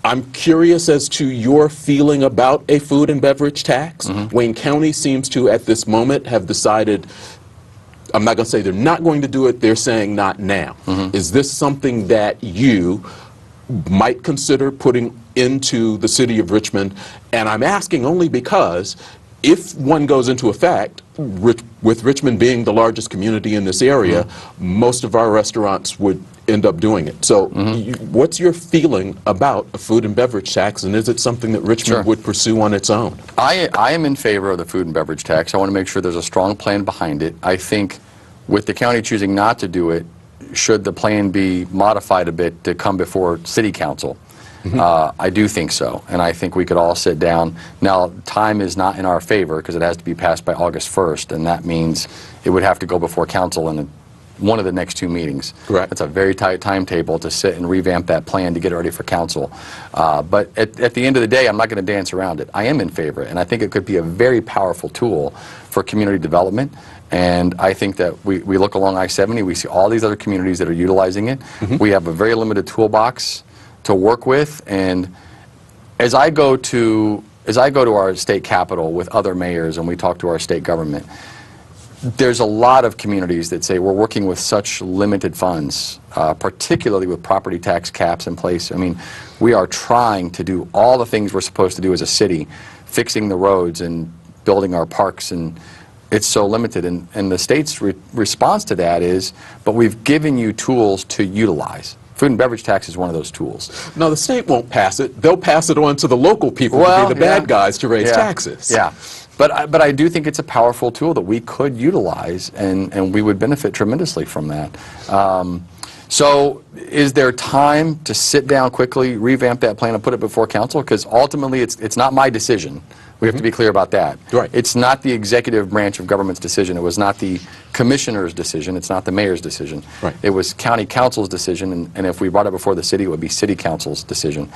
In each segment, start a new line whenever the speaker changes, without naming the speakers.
I'm curious as to your feeling about a food and beverage tax. Wayne County seems to, at this moment, have decided, I'm not going to say they're not going to do it, they're saying not now. Is this something that you might consider putting into the city of Richmond? And I'm asking only because if one goes into effect, with Richmond being the largest community in this area, most of our restaurants would end up doing it. So what's your feeling about a food and beverage tax, and is it something that Richmond would pursue on its own?
I am in favor of the food and beverage tax. I want to make sure there's a strong plan behind it. I think with the county choosing not to do it, should the plan be modified a bit to come before city council? I do think so, and I think we could all sit down. Now, time is not in our favor because it has to be passed by August 1st, and that means it would have to go before council in one of the next 2 meetings.
Correct.
That's a very tight timetable to sit and revamp that plan to get it ready for council. But at the end of the day, I'm not going to dance around it. I am in favor, and I think it could be a very powerful tool for community development. And I think that we look along I-70, we see all these other communities that are utilizing it. We have a very limited toolbox to work with, and as I go to our state capital with other mayors and we talk to our state government, there's a lot of communities that say we're working with such limited funds, particularly with property tax caps in place. I mean, we are trying to do all the things we're supposed to do as a city, fixing the roads and building our parks, and it's so limited. And the state's response to that is, but we've given you tools to utilize. Food and beverage tax is one of those tools.
No, the state won't pass it. They'll pass it on to the local people to be the bad guys to raise taxes.
Yeah, but I do think it's a powerful tool that we could utilize, and we would benefit tremendously from that. So is there time to sit down quickly, revamp that plan, and put it before council? Because ultimately it's not my decision. We have to be clear about that.
Right.
It's not the executive branch of government's decision. It was not the commissioner's decision. It's not the mayor's decision.
Right.
It was county council's decision, and if we brought it before the city, it would be city council's decision.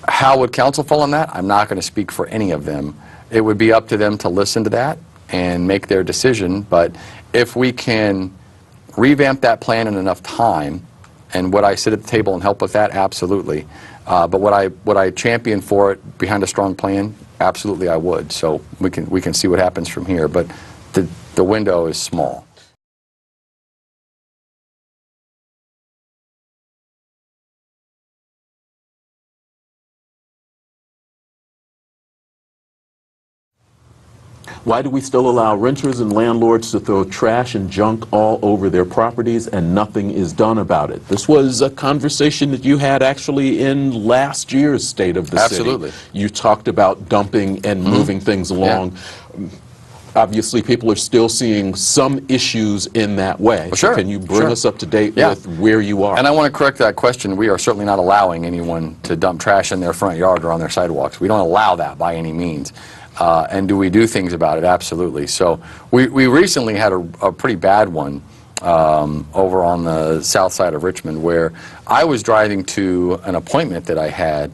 How would council fall on that? I'm not going to speak for any of them. It would be up to them to listen to that and make their decision, but if we can revamp that plan in enough time, and would I sit at the table and help with that? Absolutely. But would I champion for it behind a strong plan? Absolutely, I would. So we can see what happens from here. But the window is small.
Why do we still allow renters and landlords to throw trash and junk all over their properties and nothing is done about it? This was a conversation that you had actually in last year's State of the
Absolutely.
City. You talked about dumping and moving things along. Yeah. Obviously, people are still seeing some issues in that way.
Well, sure.
So can you bring us up to date with where you are?
And I want to correct that question. We are certainly not allowing anyone to dump trash in their front yard or on their sidewalks. We don't allow that by any means. And do we do things about it? Absolutely. So we recently had a pretty bad one over on the south side of Richmond, where I was driving to an appointment that I had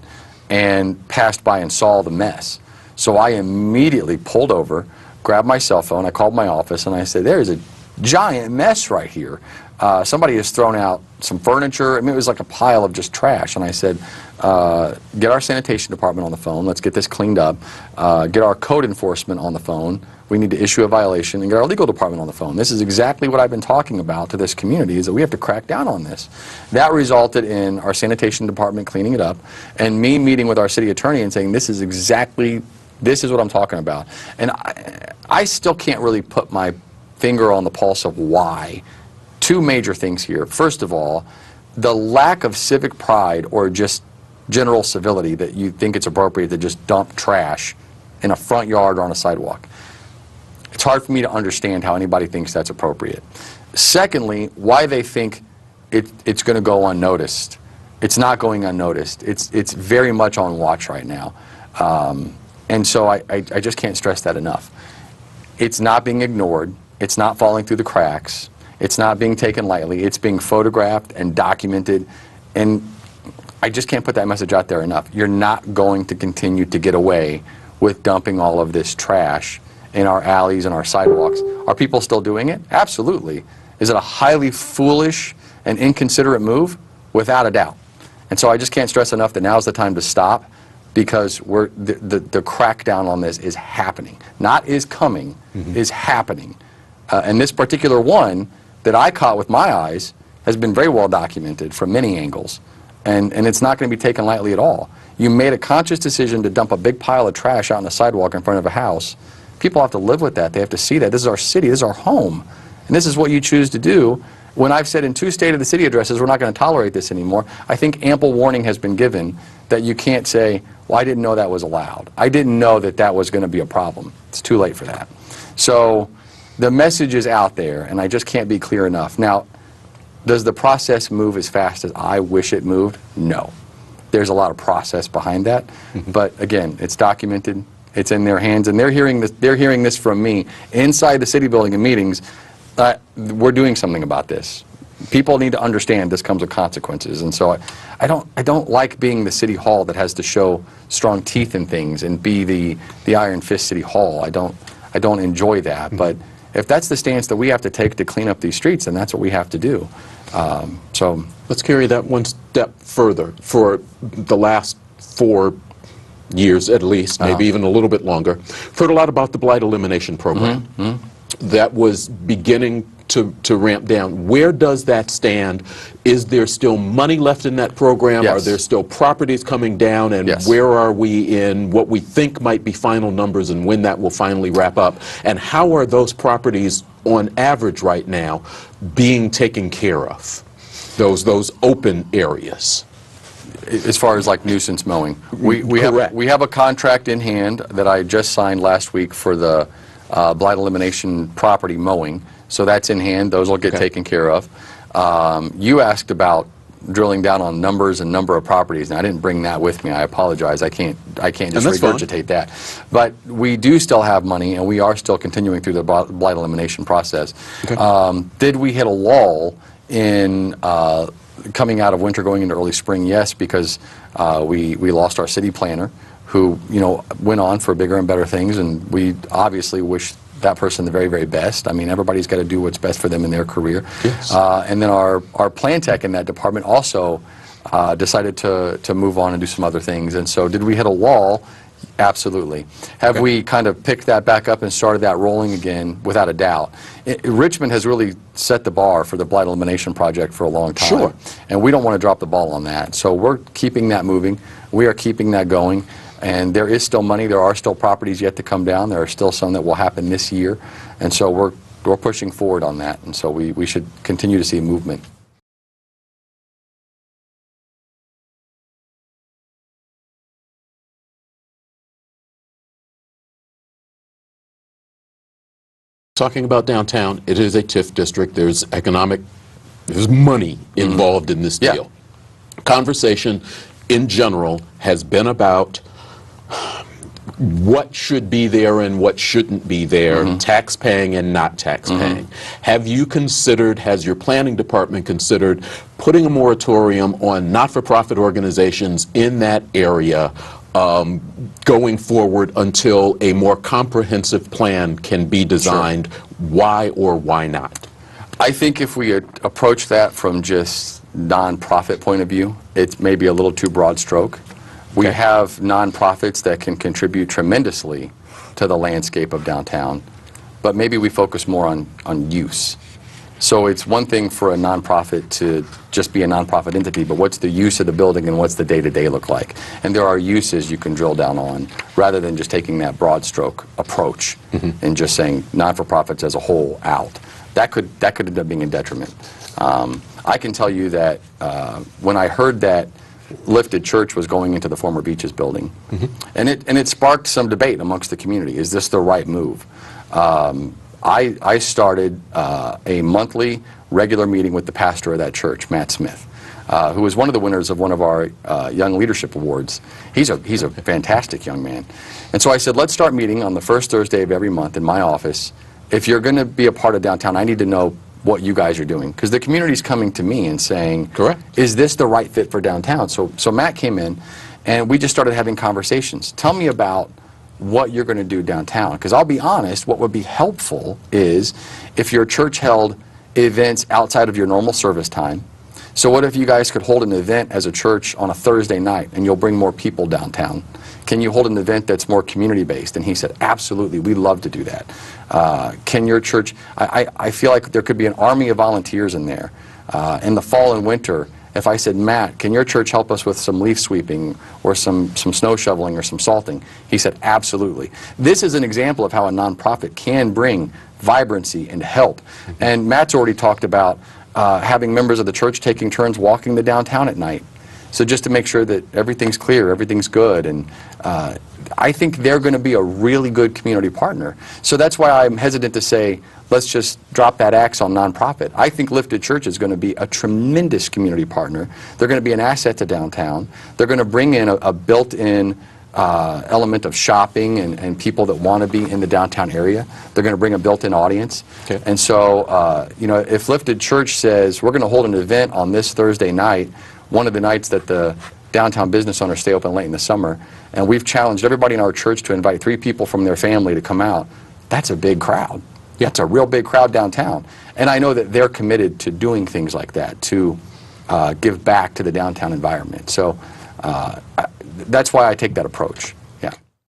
and passed by and saw the mess. So I immediately pulled over, grabbed my cell phone, I called my office, and I said, there's a giant mess right here. Somebody has thrown out some furniture. I mean, it was like a pile of just trash. And I said, get our sanitation department on the phone. Let's get this cleaned up. Get our code enforcement on the phone. We need to issue a violation, and get our legal department on the phone. This is exactly what I've been talking about to this community, is that we have to crack down on this. That resulted in our sanitation department cleaning it up, and me meeting with our city attorney and saying, this is what I'm talking about. And I still can't really put my finger on the pulse of why. Two major things here. First of all, the lack of civic pride or just general civility that you think it's appropriate to just dump trash in a front yard or on a sidewalk. It's hard for me to understand how anybody thinks that's appropriate. Secondly, why they think it's going to go unnoticed. It's not going unnoticed. It's very much on watch right now. And so I just can't stress that enough. It's not being ignored. It's not falling through the cracks. It's not being taken lightly. It's being photographed and documented, and I just can't put that message out there enough. You're not going to continue to get away with dumping all of this trash in our alleys and our sidewalks. Are people still doing it? Absolutely. Is it a highly foolish and inconsiderate move? Without a doubt. And so I just can't stress enough that now's the time to stop, because the crackdown on this is happening. Not is coming, is happening. And this particular one that I caught with my eyes has been very well documented from many angles. And it's not going to be taken lightly at all. You made a conscious decision to dump a big pile of trash out on the sidewalk in front of a house. People have to live with that. They have to see that. This is our city. This is our home. And this is what you choose to do. When I've said in 2 State of the City addresses, we're not going to tolerate this anymore, I think ample warning has been given that you can't say, well, I didn't know that was allowed. I didn't know that that was going to be a problem. It's too late for that. So the message is out there, and I just can't be clear enough. Now, does the process move as fast as I wish it moved? No. There's a lot of process behind that. But again, it's documented. It's in their hands, and they're hearing this from me inside the city building in meetings. We're doing something about this. People need to understand this comes with consequences, and so I don't like being the city hall that has to show strong teeth in things and be the iron fist city hall. I don't enjoy that. But if that's the stance that we have to take to clean up these streets, then that's what we have to do. So
let's carry that one step further. For the last 4 years at least, maybe even a little bit longer, heard a lot about the Blight Elimination program. That was beginning to ramp down. Where does that stand? Is there still money left in that program?
Yes.
Are there still properties coming down? And
Yes.
where are we in what we think might be final numbers and when that will finally wrap up? And how are those properties on average right now being taken care of? Those open areas.
as far as like nuisance mowing, we have a contract in hand that I just signed last week for the Blight Elimination property mowing. So that's in hand. Those will get taken care of. You asked about drilling down on numbers and number of properties, and I didn't bring that with me. I apologize. I can't just regurgitate that. But we do still have money, and we are still continuing through the Blight Elimination process. Did we hit a lull in coming out of winter going into early spring? Yes, because we lost our city planner, who went on for bigger and better things, and we obviously wish that person the very, very best. I mean, everybody's got to do what's best for them in their career. Yes. And then our plan tech in that department also decided to move on and do some other things. And so did we hit a lull? Absolutely. Have we kind of picked that back up and started that rolling again? Without a doubt. Richmond has really set the bar for the Blight Elimination project for a long time.
Sure.
And we don't want to drop the ball on that. So we're keeping that moving. We are keeping that going. And there is still money. There are still properties yet to come down. There are still some that will happen this year. And so we're pushing forward on that. And so we should continue to see movement.
Talking about downtown, it is a TIF district. There's money involved in this deal. Conversation in general has been about what should be there and what shouldn't be there, tax paying and not tax paying. Have you considered, has your planning department considered putting a moratorium on not-for-profit organizations in that area going forward until a more comprehensive plan can be designed? Sure. Why or why not?
I think if we approach that from just nonprofit point of view, it's maybe a little too broad stroke. We have nonprofits that can contribute tremendously to the landscape of downtown, but maybe we focus more on use. So it's one thing for a nonprofit to just be a nonprofit entity, but what's the use of the building and what's the day-to-day look like? And there are uses you can drill down on rather than just taking that broad stroke approach and just saying non-for-profits as a whole out. That could end up being a detriment. I can tell you that when I heard that Lifted Church was going into the former Beaches building, and it sparked some debate amongst the community. Is this the right move? I started a monthly regular meeting with the pastor of that church, Matt Smith, who was one of the winners of one of our Young Leadership Awards. He's a fantastic young man. And so I said, let's start meeting on the first Thursday of every month in my office. If you're going to be a part of downtown, I need to know what you guys are doing, because the community's coming to me and saying, correct, is this the right fit for downtown? So Matt came in, and we just started having conversations. Tell me about what you're going to do downtown, because I'll be honest, what would be helpful is if your church held events outside of your normal service time, So what if you guys could hold an event as a church on a Thursday night and you'll bring more people downtown? Can you hold an event that's more community-based? And he said, absolutely, we'd love to do that. Can your church, I feel like there could be an army of volunteers in there. In the fall and winter, if I said, Matt, can your church help us with some leaf sweeping or some snow shoveling or some salting? He said, absolutely. This is an example of how a nonprofit can bring vibrancy and help. And Matt's already talked about having members of the church taking turns walking the downtown at night. So just to make sure that everything's clear, everything's good, and I think they're going to be a really good community partner. So that's why I'm hesitant to say, let's just drop that axe on nonprofit. I think Lifted Church is going to be a tremendous community partner. They're going to be an asset to downtown. They're going to bring in a built-in element of shopping and people that want to be in the downtown area. They're going to bring a built-in audience.
Okay.
And so, you know, if Lifted Church says, we're going to hold an event on this Thursday night, one of the nights that the downtown business owners stay open late in the summer, and we've challenged everybody in our church to invite 3 people from their family to come out, that's a big crowd. Yeah. That's a real big crowd downtown. And I know that they're committed to doing things like that, to give back to the downtown environment. So that's why I take that approach.